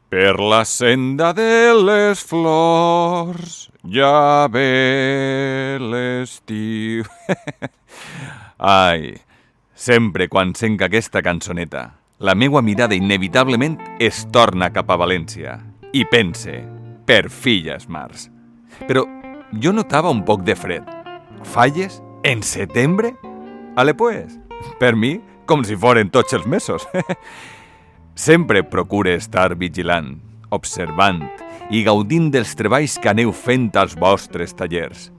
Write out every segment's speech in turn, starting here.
Per la senda de les flors ja ve l'estiu. Ai, sempre quan sent aquesta cançoneta, la meua mirada inevitablement es torna cap a València i pense, per filles mars. Però jo notava un poc de fred. Falles en setembre? Ale pues, per mi, com si foren tots els mesos. Sempre procure estar vigilant, observant i gaudint dels treballs que aneu fent als vostres tallers.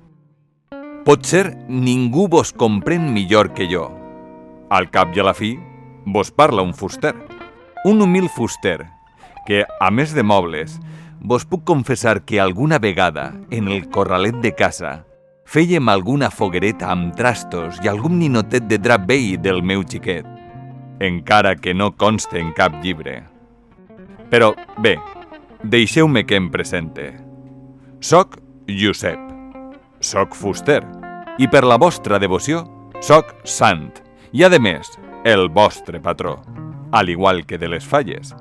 Potser ningú vos comprèn millor que jo. Al cap i a la fi, vos parla un fuster. Un humil fuster, que, a més de mobles, vos puc confessar que alguna vegada, en el corralet de casa, fèiem alguna foguereta amb trastos i algun ninotet de drap vell del meu xiquet, encara que no conste en cap llibre. Però, bé, deixeu-me que em presente. Soc Josep, soc fuster, i per la vostra devoció soc sant, i a més, el vostre patró, al igual que de les falles.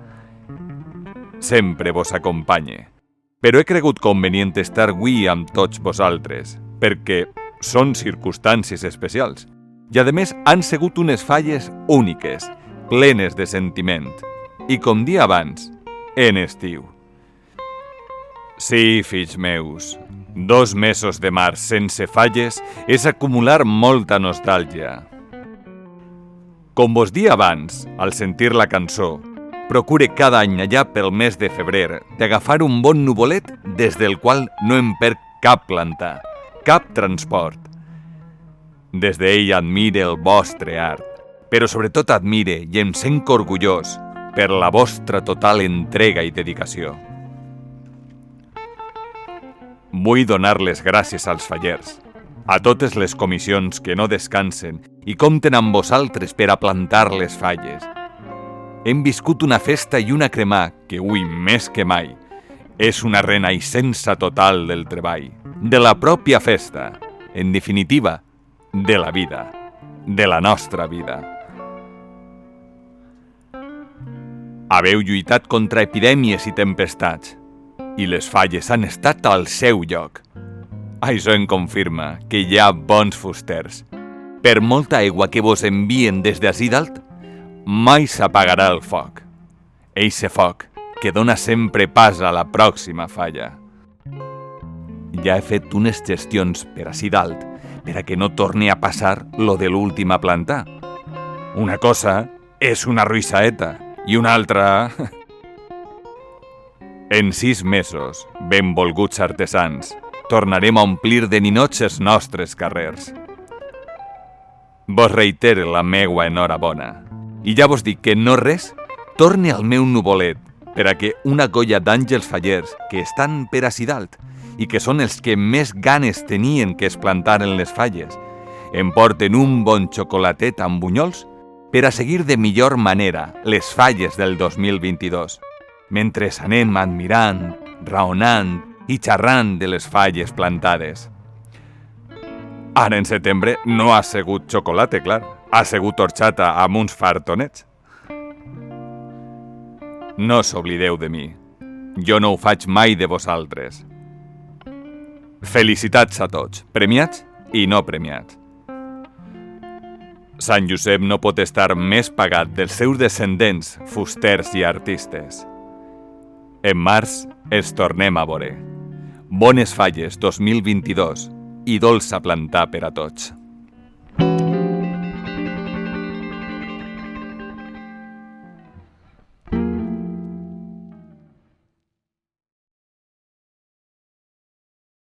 Sempre vos acompanye, però he cregut convenient estar avui amb tots vosaltres, perquè són circumstàncies especials, i a més han sigut unes falles úniques, plenes de sentiment, i com dia abans, en estiu. Sí, fills meus, 2 mesos de març sense falles és acumular molta nostàlgia. Com vos dia abans, al sentir la cançó, procure cada any allà pel mes de febrer d'agafar un bon nuvolet des del qual no em perd cap planta, cap transport. Des d'ell admire el vostre art, però sobretot admire i em sent orgullós per la vostra total entrega i dedicació. Vull donar les gràcies als fallers, a totes les comissions que no descansen i compten amb vosaltres per a plantar les falles. Hem viscut una festa i una cremà que avui, més que mai, és una renaixença total del treball, de la pròpia festa, en definitiva, de la vida, de la nostra vida. Haveu lluitat contra epidèmies i tempestats, i les falles han estat al seu lloc. Això em confirma que hi ha bons fusters. Per molta aigua que vos envien des d'ací dalt, mai s'apagarà el foc. Eixe foc que dona sempre pas a la pròxima falla. Ja he fet unes gestions per ací dalt per a que no torni a passar lo de l'última planta. Una cosa és una ruissaeta i una altra... En 6 mesos, benvolguts artesans, tornarem a omplir de ninots els nostres carrers. Vos reitere la meua enhorabona. I ja vos dic que no res torne al meu nuvolet per a que una colla d'àngels fallers que estan per ací dalt i que són els que més ganes tenien que es plantaren les falles, em porten un bon xocolatet amb bunyols per a seguir de millor manera les falles del 2022, mentre anem admirant, raonant i xerrant de les falles plantades. Ara en setembre no ha sigut xocolata, clar, ha sigut horxata amb uns fartonets. No s'oblideu de mi, jo no ho faig mai de vosaltres. Felicitats a tots, premiats i no premiats. Sant Josep no pot estar més pagat dels seus descendents, fusters i artistes. En març es tornem a veure. Bones falles 2022 i dolça plantar per a tots.